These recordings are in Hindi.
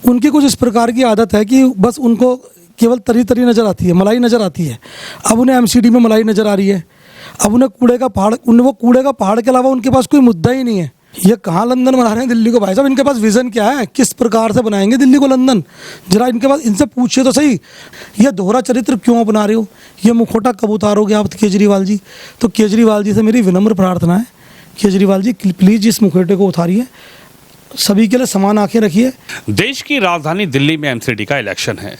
उनकी कुछ इस प्रकार की आदत है कि बस उनको केवल तरी तरी नज़र आती है, मलाई नज़र आती है। अब उन्हें एमसीडी में मलाई नज़र आ रही है, अब उन्हें कूड़े का पहाड़, वो कूड़े का पहाड़ के अलावा उनके पास कोई मुद्दा ही नहीं है। ये कहाँ लंदन बना रहे हैं दिल्ली को? भाई साहब, इनके पास विज़न क्या है? किस प्रकार से बनाएंगे दिल्ली को लंदन? जरा इनके पास, इनसे पूछिए तो सही, ये दोहरा चरित्र क्यों अपना रहे हो? ये मुखौटा कब उतारोगे आप केजरीवाल जी? तो केजरीवाल जी से मेरी विनम्र प्रार्थना है, केजरीवाल जी प्लीज़ इस मुखौटे को उतारिए, सभी के लिए समान आंखें रखिए। देश की राजधानी दिल्ली में एमसीडी का इलेक्शन है।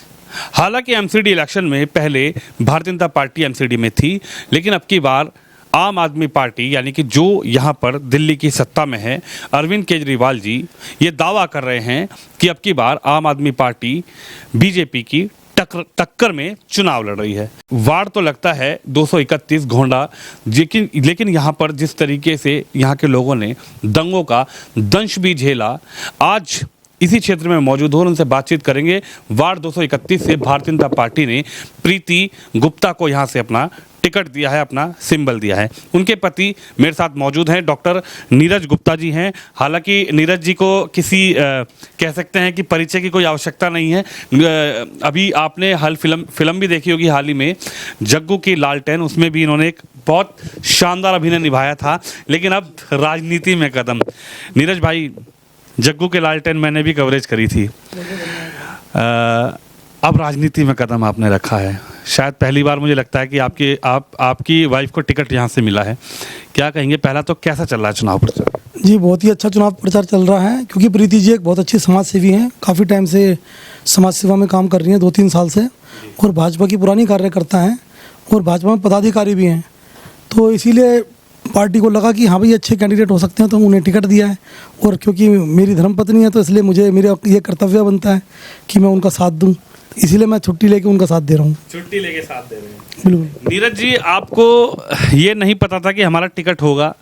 हालांकि एमसीडी इलेक्शन में पहले भारतीय जनता पार्टी एमसीडी में थी, लेकिन अब की बार आम आदमी पार्टी यानी कि जो यहाँ पर दिल्ली की सत्ता में है, अरविंद केजरीवाल जी ये दावा कर रहे हैं कि अब की बार आम आदमी पार्टी बीजेपी की टक्कर में चुनाव लड़ रही है। वार्ड तो लगता है 231 घोंडा, लेकिन यहाँ पर जिस तरीके से यहाँ के लोगों ने दंगों का दंश भी झेला, आज इसी क्षेत्र में मौजूद हो, उनसे बातचीत करेंगे। वार्ड 231 से भारतीय जनता पार्टी ने प्रीति गुप्ता को यहाँ से अपना टिकट दिया है, अपना सिंबल दिया है। उनके पति मेरे साथ मौजूद हैं, डॉक्टर नीरज गुप्ता जी हैं। हालांकि नीरज जी को किसी कह सकते हैं कि परिचय की कोई आवश्यकता नहीं है। अभी आपने फिल्म भी देखी होगी हाल ही में, जग्गू की लालटेन, उसमें भी इन्होंने एक बहुत शानदार अभिनय निभाया था। लेकिन अब राजनीति में कदम। नीरज भाई, जग्गू के लालटेन मैंने भी कवरेज करी थी, अब राजनीति में कदम आपने रखा है। शायद पहली बार मुझे लगता है कि आपकी वाइफ को टिकट यहाँ से मिला है। क्या कहेंगे, पहला तो कैसा चल रहा है चुनाव प्रचार? जी, बहुत ही अच्छा चुनाव प्रचार चल रहा है, क्योंकि प्रीति जी एक बहुत अच्छी समाज सेवी हैं, काफ़ी टाइम से समाज सेवा में काम कर रही हैं, 2-3 साल से, और भाजपा की पुरानी कार्यकर्ता हैं और भाजपा में पदाधिकारी भी हैं। तो इसीलिए पार्टी को लगा कि हाँ भाई अच्छे कैंडिडेट हो सकते हैं, तो उन्हें टिकट दिया है। और क्योंकि मेरी धर्मपत्नी है, तो इसलिए मुझे मेरा ये कर्तव्य बनता है कि मैं उनका साथ दूं, इसीलिए मैं छुट्टी लेके उनका साथ दे रहा हूँ। छुट्टी लेके साथ दे रहे हैं, बिल्कुल। नीरज जी, आपको ये नहीं पता था कि हमारा टिकट होगा,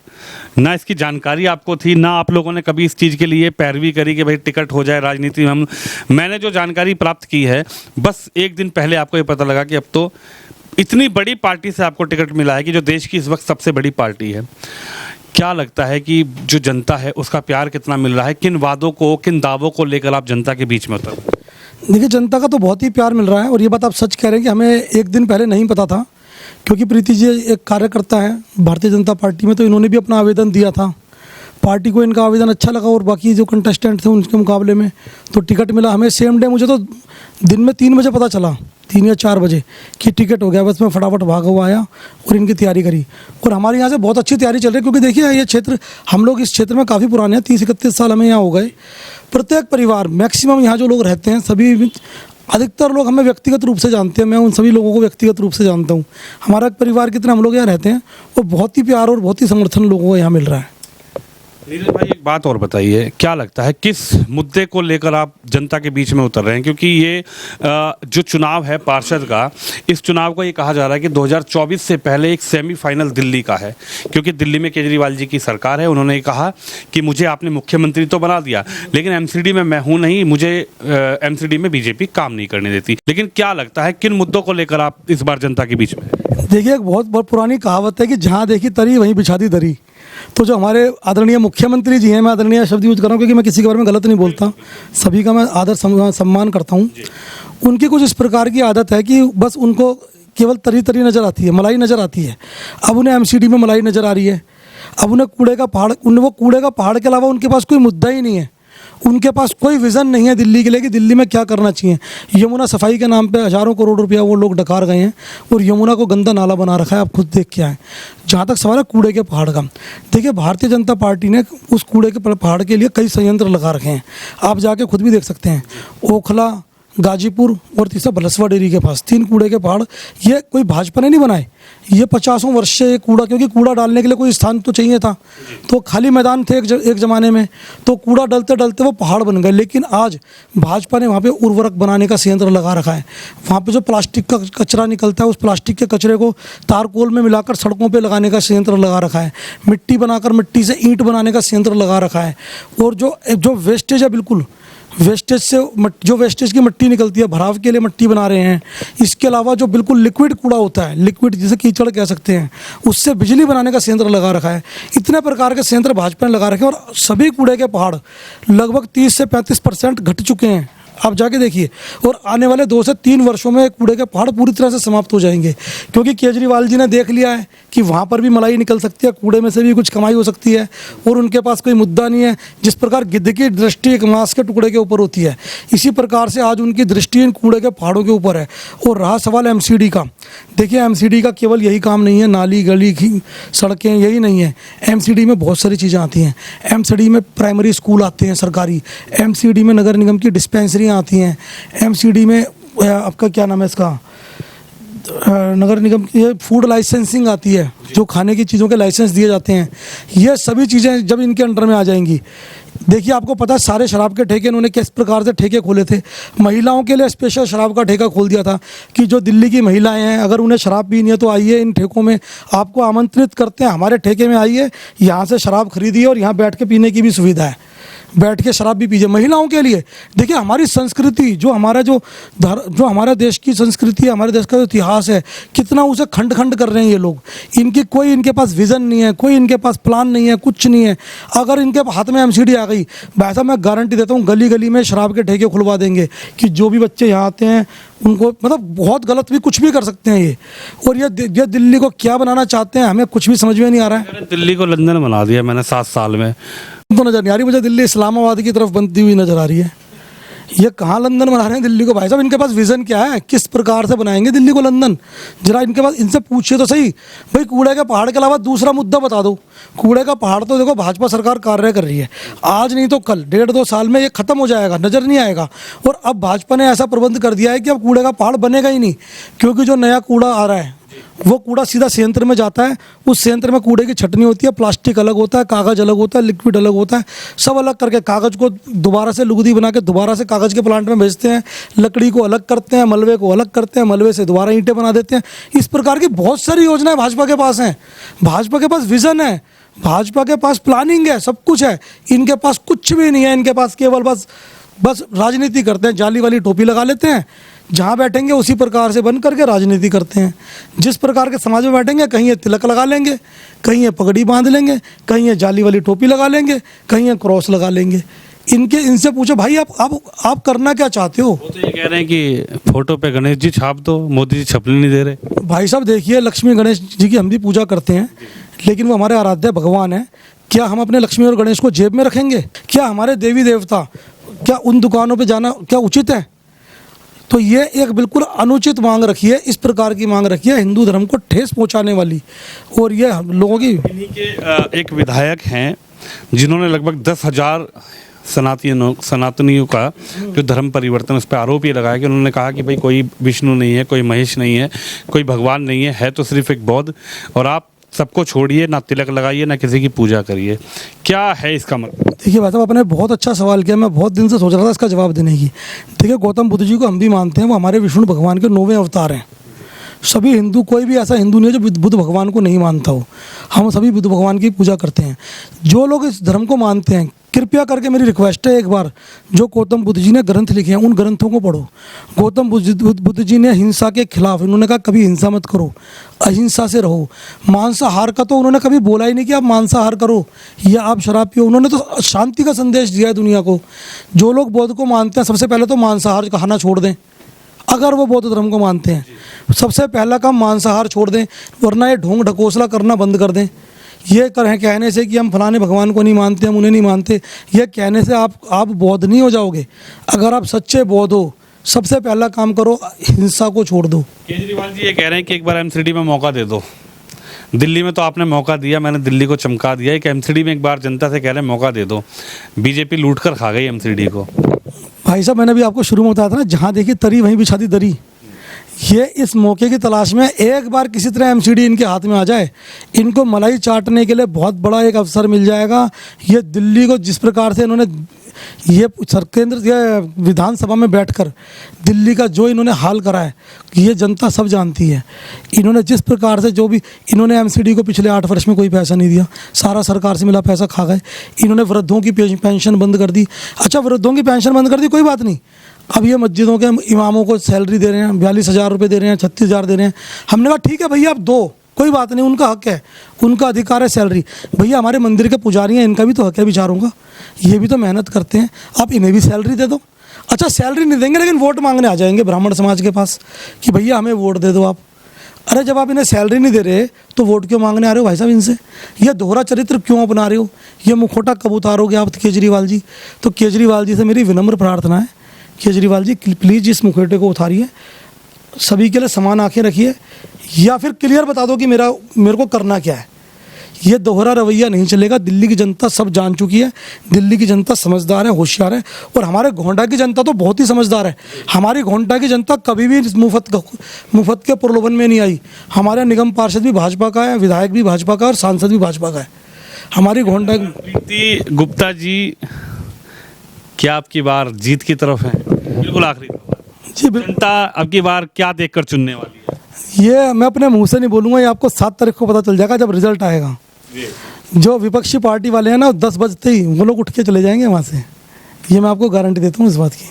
ना इसकी जानकारी आपको थी, ना आप लोगों ने कभी इस चीज़ के लिए पैरवी करी कि भाई टिकट हो जाए राजनीति में? मैंने जो जानकारी प्राप्त की है, बस एक दिन पहले आपको ये पता लगा कि अब तो इतनी बड़ी पार्टी से आपको टिकट मिला है कि जो देश की इस वक्त सबसे बड़ी पार्टी है। क्या लगता है कि जो जनता है उसका प्यार कितना मिल रहा है? किन वादों को, किन दावों को लेकर आप जनता के बीच में उतर? देखिए, जनता का तो बहुत ही प्यार मिल रहा है, और ये बात आप सच कह रहे हैं कि हमें एक दिन पहले नहीं पता था, क्योंकि प्रीति जी एक कार्यकर्ता है भारतीय जनता पार्टी में, तो इन्होंने भी अपना आवेदन दिया था। पार्टी को इनका आवेदन अच्छा लगा, और बाकी जो कंटेस्टेंट थे उनके मुकाबले में तो टिकट मिला हमें सेम डे। मुझे तो दिन में 3 बजे पता चला, 3 या 4 बजे कि टिकट हो गया। बस मैं फटाफट भागा हुआ आया और इनकी तैयारी करी, और हमारे यहाँ से बहुत अच्छी तैयारी चल रही है, क्योंकि देखिए ये क्षेत्र, हम लोग इस क्षेत्र में काफ़ी पुराने हैं, 30-31 साल हमें यहाँ हो गए। प्रत्येक परिवार, मैक्सिमम यहाँ जो लोग रहते हैं, सभी, अधिकतर लोग हमें व्यक्तिगत रूप से जानते हैं। मैं उन सभी लोगों को व्यक्तिगत रूप से जानता हूँ। हमारा परिवार कितना हम लोग यहाँ रहते हैं, वो बहुत ही प्यार और बहुत ही समर्थन लोगों को यहाँ मिल रहा है। नीरज भाई, एक बात और बताइए, क्या लगता है किस मुद्दे को लेकर आप जनता के बीच में उतर रहे हैं? क्योंकि ये जो चुनाव है पार्षद का, इस चुनाव को ये कहा जा रहा है कि 2024 से पहले एक सेमीफाइनल दिल्ली का है, क्योंकि दिल्ली में केजरीवाल जी की सरकार है। उन्होंने कहा कि मुझे आपने मुख्यमंत्री तो बना दिया, लेकिन एमसीडी में मैं हूँ नहीं, मुझे एमसीडी में बीजेपी काम नहीं करने देती। लेकिन क्या लगता है किन मुद्दों को लेकर आप इस बार जनता के बीच में? देखिए, एक बहुत पुरानी कहावत है कि जहाँ देखी तरी वहीं बिछा दी दरी। तो जो हमारे आदरणीय मुख्यमंत्री जी हैं, मैं आदरणीय शब्द यूज कर रहा हूँ क्योंकि मैं किसी के बारे में गलत नहीं बोलता, सभी का मैं आदर सम्मान करता हूँ। उनकी कुछ इस प्रकार की आदत है कि बस उनको केवल तरी तरी नज़र आती है, मलाई नज़र आती है। अब उन्हें एमसीडी में मलाई नज़र आ रही है, अब उन्हें कूड़े का पहाड़, वो कूड़े का पहाड़ के अलावा उनके पास कोई मुद्दा ही नहीं है। उनके पास कोई विज़न नहीं है दिल्ली के लिए कि दिल्ली में क्या करना चाहिए। यमुना सफाई के नाम पे हज़ारों करोड़ रुपया वो लोग डकार गए हैं, और यमुना को गंदा नाला बना रखा है, आप खुद देख के आए। जहाँ तक सवाल है कूड़े के पहाड़ का, देखिए भारतीय जनता पार्टी ने उस कूड़े के पहाड़ के लिए कई संयंत्र लगा रखे हैं, आप जाके खुद भी देख सकते हैं। ओखला, गाजीपुर और तीसरा बलसवा डेयरी के पास 3 कूड़े के पहाड़। ये कोई भाजपा ने नहीं बनाए, ये 50 वर्ष से ये कूड़ा, क्योंकि कूड़ा डालने के लिए कोई स्थान तो चाहिए था, तो खाली मैदान थे एक ज़माने में, तो कूड़ा डलते डलते वो पहाड़ बन गए। लेकिन आज भाजपा ने वहाँ पे उर्वरक बनाने का संयंत्र लगा रखा है। वहाँ पे जो प्लास्टिक का कचरा निकलता है, उस प्लास्टिक के कचरे को तारकोल में मिलाकर सड़कों पर लगाने का संयंत्र लगा रखा है। मिट्टी बनाकर मिट्टी से ईंट बनाने का संयंत्र लगा रखा है। और जो वेस्टेज है, बिल्कुल वेस्टेज से, जो वेस्टेज की मिट्टी निकलती है, भराव के लिए मिट्टी बना रहे हैं। इसके अलावा जो बिल्कुल लिक्विड कूड़ा होता है, लिक्विड जिसे कीचड़ कह सकते हैं, उससे बिजली बनाने का संयंत्र लगा रखा है। इतने प्रकार के संयंत्र भाजपा ने लगा रखे हैं, और सभी कूड़े के पहाड़ लगभग 30 से 35% घट चुके हैं आप जाके देखिए। और आने वाले 2 से 3 वर्षों में कूड़े के पहाड़ पूरी तरह से समाप्त हो जाएंगे, क्योंकि केजरीवाल जी ने देख लिया है कि वहाँ पर भी मलाई निकल सकती है, कूड़े में से भी कुछ कमाई हो सकती है, और उनके पास कोई मुद्दा नहीं है। जिस प्रकार गिद्ध की दृष्टि एक मांस के टुकड़े के ऊपर होती है, इसी प्रकार से आज उनकी दृष्टि इन कूड़े के पहाड़ों के ऊपर है। और रहा सवाल एमसीडी का, देखिए एमसीडी का केवल यही काम नहीं है, नाली गली की सड़कें यही नहीं है, एमसीडी में बहुत सारी चीज़ें आती हैं। एमसीडी में प्राइमरी स्कूल आते हैं सरकारी, एमसीडी में नगर निगम की डिस्पेंसरियाँ आती हैं, एमसीडी में आपका क्या नाम है इसका, नगर निगम की फूड लाइसेंसिंग आती है, जो खाने की चीज़ों के लाइसेंस दिए जाते हैं। ये सभी चीज़ें जब इनके अंडर में आ जाएंगी, देखिए आपको पता है सारे शराब के ठेके इन्होंने किस प्रकार से ठेके खोले थे। महिलाओं के लिए स्पेशल शराब का ठेका खोल दिया था कि जो दिल्ली की महिलाएं हैं, अगर उन्हें शराब पीनी है तो आइए इन ठेकों में, आपको आमंत्रित करते हैं, हमारे ठेके में आइए, यहाँ से शराब खरीदिए और यहाँ बैठ के पीने की भी सुविधा है, बैठ के शराब भी पीजिए महिलाओं के लिए। देखिए हमारी संस्कृति, जो हमारा देश की संस्कृति है, हमारे देश का जो इतिहास है, कितना उसे खंड खंड कर रहे हैं ये लोग। इनके पास विज़न नहीं है, कोई इनके पास प्लान नहीं है, कुछ नहीं है। अगर इनके हाथ में एमसीडी आ गई, भाई साहब मैं गारंटी देता हूँ गली गली में शराब के ठेके खुलवा देंगे कि जो भी बच्चे यहाँ आते हैं उनको, मतलब बहुत गलत भी कुछ भी कर सकते हैं ये। और ये दिल्ली को क्या बनाना चाहते हैं हमें कुछ भी समझ में नहीं आ रहा है। दिल्ली को लंदन बना दिया मैंने 7 साल में, तो नज़र नहीं आ रही मुझे दिल्ली इस्लामाबाद की तरफ बनती हुई नज़र आ रही है। ये कहाँ लंदन बना रहे हैं दिल्ली को? भाई साहब इनके पास विज़न क्या है, किस प्रकार से बनाएंगे दिल्ली को लंदन? जरा इनके पास, इनसे पूछिए तो सही, भाई कूड़े के पहाड़ के अलावा दूसरा मुद्दा बता दो। कूड़े का पहाड़ तो देखो भाजपा सरकार कार्य कर रही है, आज नहीं तो कल, 1.5-2 साल में ये खत्म हो जाएगा, नज़र नहीं आएगा। और अब भाजपा ने ऐसा प्रबंध कर दिया है कि अब कूड़े का पहाड़ बनेगा ही नहीं, क्योंकि जो नया कूड़ा आ रहा है वो कूड़ा सीधा संयंत्र में जाता है। उस संयंत्र में कूड़े की छटनी होती है, प्लास्टिक अलग होता है, कागज़ अलग होता है, लिक्विड अलग होता है, सब अलग करके कागज़ को दोबारा से लुगदी बना के दोबारा से कागज़ के प्लांट में भेजते हैं, लकड़ी को अलग करते हैं, मलबे को अलग करते हैं, मलबे से दोबारा ईंटें बना देते हैं। इस प्रकार की बहुत सारी योजनाएं भाजपा के पास हैं, भाजपा के पास विज़न है, भाजपा के पास प्लानिंग है, सब कुछ है। इनके पास कुछ भी नहीं है, इनके पास केवल बस राजनीति करते हैं, जाली वाली टोपी लगा लेते हैं, जहाँ बैठेंगे उसी प्रकार से बन करके राजनीति करते हैं। जिस प्रकार के समाज में बैठेंगे, कहीं ये तिलक लगा लेंगे, कहीं ये पगड़ी बांध लेंगे, कहीं ये जाली वाली टोपी लगा लेंगे, कहीं ये क्रॉस लगा लेंगे। इनसे पूछो भाई आप करना क्या चाहते हो? वो तो ये कह रहे हैं कि फोटो पे गणेश जी छाप दो, मोदी जी छपने नहीं दे रहे। भाई साहब देखिए, लक्ष्मी गणेश जी की हम भी पूजा करते हैं, लेकिन वो हमारे आराध्य भगवान है। क्या हम अपने लक्ष्मी और गणेश को जेब में रखेंगे? क्या हमारे देवी देवता, क्या उन दुकानों पे जाना क्या उचित है? तो ये एक बिल्कुल अनुचित मांग रखी है, इस प्रकार की मांग रखी है हिंदू धर्म को ठेस पहुंचाने वाली। और ये हम लोगों की, इन्हीं के एक विधायक हैं जिन्होंने लगभग 10,000 सनातनियों का जो धर्म परिवर्तन, उस पर आरोप ये लगाया कि उन्होंने कहा कि भाई कोई विष्णु नहीं है, कोई महेश नहीं है, कोई भगवान नहीं है तो सिर्फ एक बौद्ध, और आप सबको छोड़िए, ना तिलक लगाइए, ना किसी की पूजा करिए। क्या है इसका मतलब? देखिए भाई साहब, आपने बहुत अच्छा सवाल किया, मैं बहुत दिन से सोच रहा था इसका जवाब देने की। देखिए गौतम बुद्ध जी को हम भी मानते हैं, वो हमारे विष्णु भगवान के 9वें अवतार हैं। सभी हिंदू, कोई भी ऐसा हिंदू नहीं है जो बुद्ध भगवान को नहीं मानता हो, हम सभी बुद्ध भगवान की पूजा करते हैं। जो लोग इस धर्म को मानते हैं, कृपया करके मेरी रिक्वेस्ट है, एक बार जो गौतम बुद्ध जी ने ग्रंथ लिखे हैं उन ग्रंथों को पढ़ो। गौतम बुद्ध जी ने हिंसा के खिलाफ, उन्होंने कहा कभी हिंसा मत करो, अहिंसा से रहो। मांसाहार का तो उन्होंने कभी बोला ही नहीं कि आप मांसाहार करो या आप शराब पियो, उन्होंने तो शांति का संदेश दिया है दुनिया को। जो लोग बौद्ध को मानते हैं, सबसे पहले तो मांसाहार खाना छोड़ दें। अगर वो बौद्ध धर्म को मानते हैं, सबसे पहला काम मांसाहार छोड़ दें, वरना ये ढोंग ढकोसला करना बंद कर दें। ये कहने से कि हम फलाने भगवान को नहीं मानते, हम उन्हें नहीं मानते, ये कहने से आप बौद्ध नहीं हो जाओगे। अगर आप सच्चे बौद्ध हो, सबसे पहला काम करो, हिंसा को छोड़ दो। केजरीवाल जी ये कह रहे हैं कि एक बार एमसीडी में मौका दे दो। दिल्ली में तो आपने मौका दिया, मैंने दिल्ली को चमका दिया, एक एमसीडी में एक बार जनता से कह रहे हैं मौका दे दो। बीजेपी लूट कर खा गई एमसीडी को। भाई साहब, मैंने भी आपको शुरू में बताया था ना, जहाँ देखिए तरी वहीं बिछा दी दरी। ये इस मौके की तलाश में, एक बार किसी तरह एमसीडी इनके हाथ में आ जाए, इनको मलाई चाटने के लिए बहुत बड़ा एक अवसर मिल जाएगा। ये दिल्ली को जिस प्रकार से इन्होंने ये विधानसभा में बैठकर दिल्ली का जो इन्होंने हाल करा है, ये जनता सब जानती है। इन्होंने जिस प्रकार से जो भी इन्होंने एमसीडी को पिछले 8 वर्ष में कोई पैसा नहीं दिया, सारा सरकार से मिला पैसा खा गए। इन्होंने वृद्धों की पेंशन बंद कर दी। अच्छा, वृद्धों की पेंशन बंद कर दी, कोई बात नहीं, अब ये मस्जिदों के इमामों को सैलरी दे रहे हैं, 42,000 रुपये दे रहे हैं, 36,000 दे रहे हैं। हमने कहा ठीक है भैया, आप दो, कोई बात नहीं, उनका हक है, उनका अधिकार है सैलरी। भैया हमारे मंदिर के पुजारी हैं, इनका भी तो हक है बेचारों का, ये भी तो मेहनत करते हैं, आप इन्हें भी सैलरी दे दो। अच्छा सैलरी नहीं देंगे लेकिन वोट मांगने आ जाएंगे ब्राह्मण समाज के पास कि भैया हमें वोट दे दो आप। अरे जब आप इन्हें सैलरी नहीं दे रहे तो वोट क्यों मांगने आ रहे हो भाई साहब इनसे? ये दोहरा चरित्र क्यों अपना रहे हो? ये मुखौटा कब उतारोगे आप केजरीवाल जी? तो केजरीवाल जी से मेरी विनम्र प्रार्थना है, केजरीवाल जी प्लीज़ इस मुखौटे को उतारिए, सभी के लिए समान आंखें रखिए, या फिर क्लियर बता दो कि मेरे को करना क्या है। ये दोहरा रवैया नहीं चलेगा। दिल्ली की जनता सब जान चुकी है, दिल्ली की जनता समझदार है, होशियार है, और हमारे गोंडा की जनता तो बहुत ही समझदार है। हमारी गोंडा की जनता कभी भी मुफ्त के प्रलोभन में नहीं आई। हमारे निगम पार्षद भी भाजपा का है, विधायक भी भाजपा का है और सांसद भी भाजपा का है। हमारी गोंडा प्रीति गुप्ता जी क्या आपकी बार जीत की तरफ है? बिल्कुल आखिरी जी जनता अब की बार क्या देखकर चुनने वाली है? ये मैं अपने मुंह से नहीं बोलूँगा, ये आपको 7 तारीख को पता चल जाएगा जब रिजल्ट आएगा। जो विपक्षी पार्टी वाले हैं ना 10 बजते ही वो लोग उठ के चले जाएंगे वहाँ से, ये मैं आपको गारंटी देता हूँ इस बात की।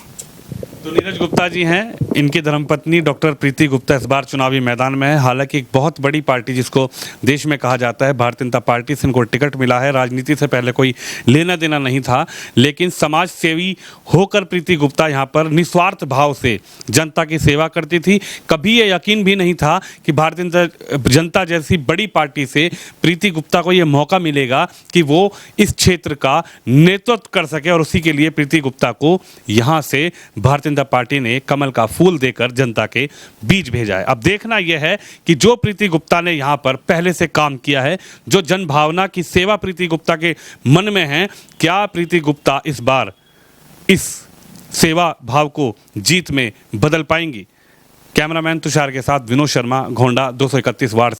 तो नीरज गुप्ता जी हैं, इनकी धर्मपत्नी डॉक्टर प्रीति गुप्ता इस बार चुनावी मैदान में है। हालांकि एक बहुत बड़ी पार्टी जिसको देश में कहा जाता है भारतीय जनता पार्टी से इनको टिकट मिला है। राजनीति से पहले कोई लेना देना नहीं था, लेकिन समाज सेवी होकर प्रीति गुप्ता यहाँ पर निस्वार्थ भाव से जनता की सेवा करती थी। कभी ये यकीन भी नहीं था कि भारतीय जनता जैसी बड़ी पार्टी से प्रीति गुप्ता को ये मौका मिलेगा कि वो इस क्षेत्र का नेतृत्व कर सके, और उसी के लिए प्रीति गुप्ता को यहाँ से भारतीय जनता पार्टी ने कमल का फूल देकर जनता के बीच भेजा है। अब देखना यह है कि जो प्रीति गुप्ता ने यहाँ पर पहले से काम किया है, जो जनभावना की सेवा प्रीति गुप्ता के मन में है, क्या प्रीति गुप्ता इस बार इस सेवा भाव को जीत में बदल पाएंगी? कैमरामैन तुषार के साथ विनोद शर्मा, गोंडा 231 वार्ड।